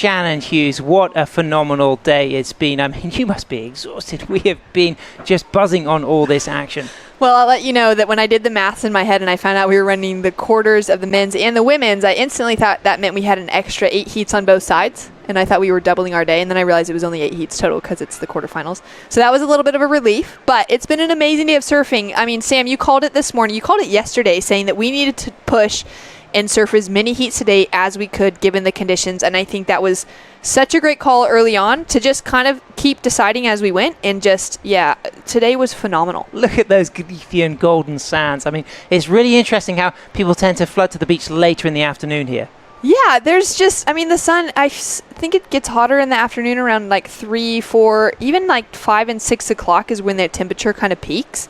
Shannon Hughes, what a phenomenal day it's been. I mean, you must be exhausted. We have been just buzzing on all this action. Well, I'll let you know that when I did the maths in my head and I found out we were running the quarters of the men's and the women's, I instantly thought that meant we had an extra 8 heats on both sides. And I thought we were doubling our day. And then I realized it was only 8 heats total because it's the quarterfinals. So that was a little bit of a relief. But it's been an amazing day of surfing. I mean, Sam, you called it this morning. You called it yesterday, saying that we needed to push and surf as many heats today as we could given the conditions. And I think that was such a great call early on to just kind of keep deciding as we went. And just, yeah, today was phenomenal. Look at those Galician golden sands. I mean, it's really interesting how people tend to flood to the beach later in the afternoon here. Yeah, there's just, I mean, the sun, I think it gets hotter in the afternoon around like 3, 4, even like 5 and 6 o'clock is when the temperature kind of peaks.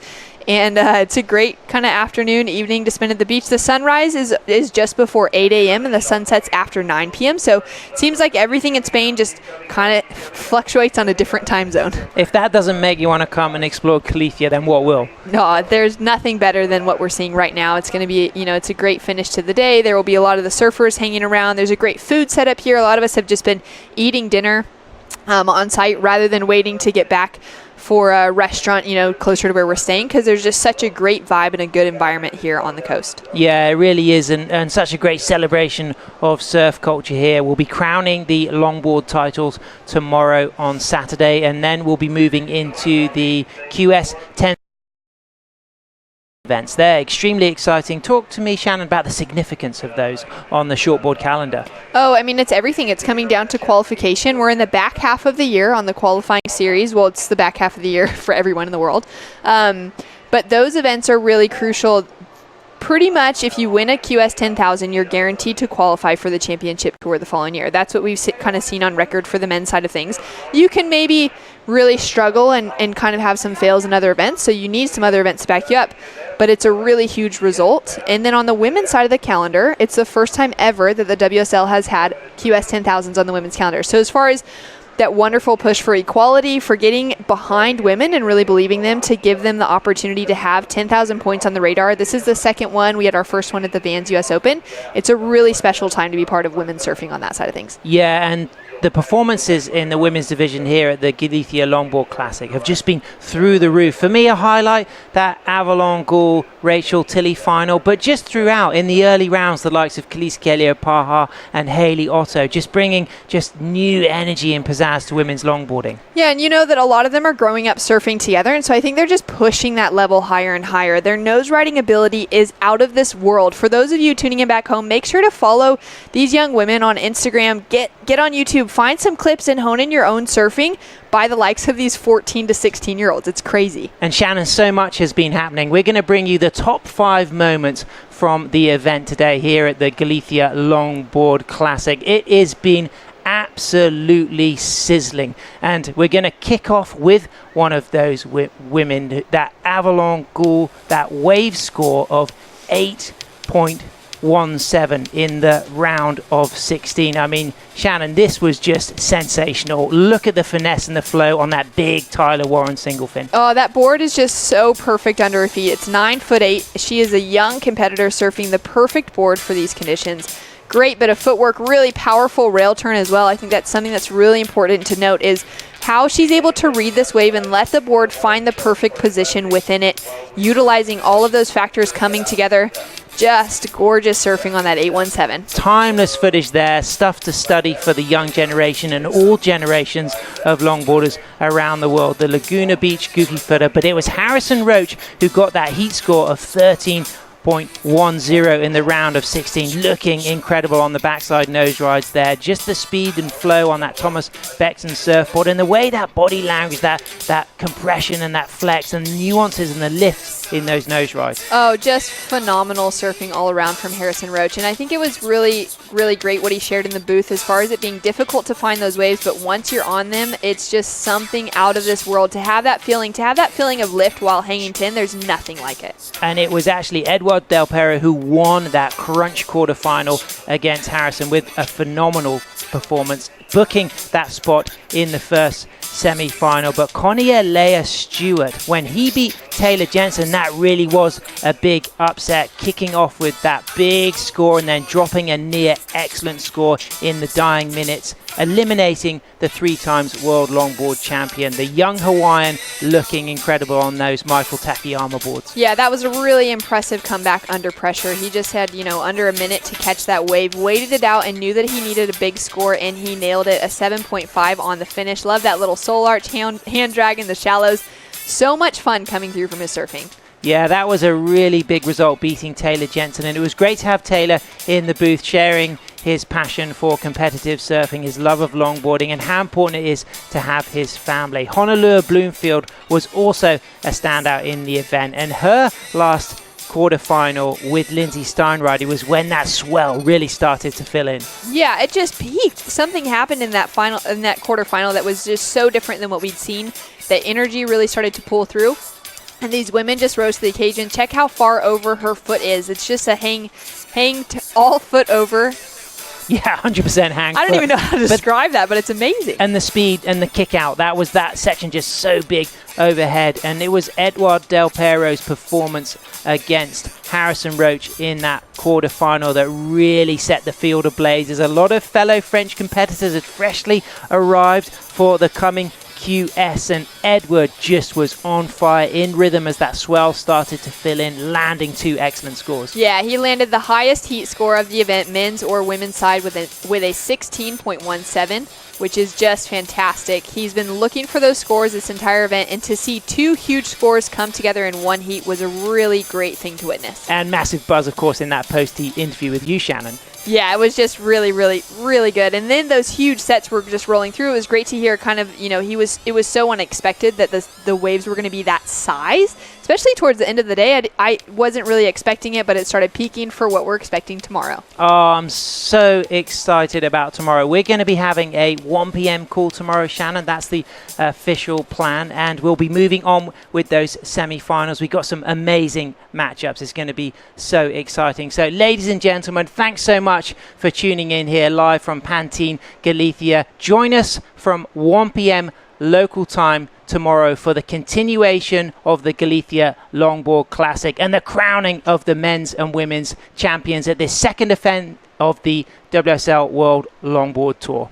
And it's a great kind of afternoon, evening to spend at the beach. The sunrise is just before 8 a.m. and the sun sets after 9 p.m. So it seems like everything in Spain just kind of fluctuates on a different time zone. If that doesn't make you want to come and explore Galicia, then what will? No, there's nothing better than what we're seeing right now. It's going to be, you know, it's a great finish to the day. There will be a lot of the surfers hanging around. There's a great food set up here. A lot of us have just been eating dinner on site rather than waiting to get back for a restaurant, you know, closer to where we're staying, because there's just such a great vibe and a good environment here on the coast. Yeah, it really is, and such a great celebration of surf culture here. We'll be crowning the longboard titles tomorrow on Saturday, and then we'll be moving into the QS 10 events. They're extremely exciting. Talk to me, Shannon, about the significance of those on the shortboard calendar. Oh, I mean, it's everything. It's coming down to qualification. We're in the back half of the year on the qualifying series. Well, it's the back half of the year for everyone in the world. But those events are really crucial. Pretty much, if you win a QS 10,000, you're guaranteed to qualify for the championship tour the following year. That's what we've kind of seen on record for the men's side of things. You can maybe really struggle and kind of have some fails in other events, so you need some other events to back you up. But it's a really huge result. And then on the women's side of the calendar, it's the first time ever that the WSL has had QS 10,000s on the women's calendar. So as far as that wonderful push for equality, for getting behind women and really believing them to give them the opportunity to have 10,000 points on the radar. This is the second one. We had our first one at the Vans US Open. It's a really special time to be part of women's surfing on that side of things. Yeah, and the performances in the women's division here at the Galicia Longboard Classic have just been through the roof. For me, a highlight, that Avalon Cool, Rachel Tilley final, but just throughout in the early rounds, the likes of Khalees Paha and Hayley Otto, just bringing just new energy and pizzazz to women's longboarding. Yeah, and you know that a lot of them are growing up surfing together, and so I think they're just pushing that level higher and higher. Their nose riding ability is out of this world. For those of you tuning in back home, make sure to follow these young women on Instagram. Get on YouTube, find some clips and hone in your own surfing by the likes of these 14 to 16-year-olds. It's crazy. And Shannon, so much has been happening. We're going to bring you the top 5 moments from the event today here at the Galicia Longboard Classic. It has been absolutely sizzling, and we're going to kick off with one of those women, that Avalon Cool, that wave score of 8.17 in the round of 16. I mean, Shannon, this was just sensational. Look at the finesse and the flow on that big Tyler Warren single fin. Oh, that board is just so perfect under her feet. It's 9'8". She is a young competitor surfing the perfect board for these conditions. Great bit of footwork, really powerful rail turn as well. I think that's something that's really important to note, is how she's able to read this wave and let the board find the perfect position within it, utilizing all of those factors coming together. Just gorgeous surfing on that 817. Timeless footage there, stuff to study for the young generation and all generations of longboarders around the world. The Laguna Beach goofy footer, but it was Harrison Roche who got that heat score of 13.10 in the round of 16, looking incredible on the backside nose rides there. Just the speed and flow on that Thomas Beckton surfboard, and the way that body language, that compression and that flex and the nuances and the lifts in those nose rides. Oh, just phenomenal surfing all around from Harrison Roche. And I think it was really, really great what he shared in the booth as far as it being difficult to find those waves, but once you're on them, it's just something out of this world. To have that feeling of lift while hanging 10, there's nothing like it. And it was actually Edward Del Perro who won that crunch quarterfinal against Harrison with a phenomenal performance, booking that spot in the first semi-final. But Connie Leah Stewart, when he beat Taylor Jensen, that really was a big upset, kicking off with that big score and then dropping a near excellent score in the dying minutes eliminating the 3-times world longboard champion. The young Hawaiian looking incredible on those Michael Takayama boards. Yeah, that was a really impressive comeback under pressure. He just had, under a minute to catch that wave, waited it out and knew that he needed a big score, and he nailed it, a 7.5 on the finish. Love that little soul arch hand drag in the shallows. So much fun coming through from his surfing. Yeah, that was a really big result, beating Taylor Jensen, and it was great to have Taylor in the booth sharing his passion for competitive surfing, his love of longboarding, and how important it is to have his family. Honolulu Bloomfield was also a standout in the event, and her last quarterfinal with Lindsay Steinrider was when that swell really started to fill in. Yeah, it just peaked. Something happened in that quarterfinal that was just so different than what we'd seen. The energy really started to pull through. And these women just rose to the occasion. Check how far over her foot is. It's just a hang all foot over. Yeah, 100% hang. I don't even know how to describe that, but it's amazing. And the speed and the kick out, that section just so big overhead. And it was Edouard Del Pero's performance against Harrison Roche in that quarterfinal that really set the field ablaze. As a lot of fellow French competitors had freshly arrived for the coming QS, and Edward just was on fire, in rhythm as that swell started to fill in, landing 2 excellent scores. Yeah, he landed the highest heat score of the event, men's or women's side, with a 16.17, which is just fantastic. He's been looking for those scores this entire event, and to see 2 huge scores come together in one heat was a really great thing to witness. And massive buzz, of course, in that post-heat interview with you, Shannon. Yeah, it was just really, really, really good. And then those huge sets were just rolling through. It was great to hear it was so unexpected that the waves were going to be that size, especially towards the end of the day. I wasn't really expecting it, but it started peaking for what we're expecting tomorrow. Oh, I'm so excited about tomorrow. We're going to be having a 1 p.m. call tomorrow, Shannon. That's the official plan. And we'll be moving on with those semi-finals. We've got some amazing matchups. It's going to be so exciting. So, ladies and gentlemen, thanks so much for tuning in here live from Pantin, Galicia. Join us from 1 p.m. local time tomorrow for the continuation of the Galicia Longboard Classic and the crowning of the men's and women's champions at this second event of the WSL World Longboard Tour.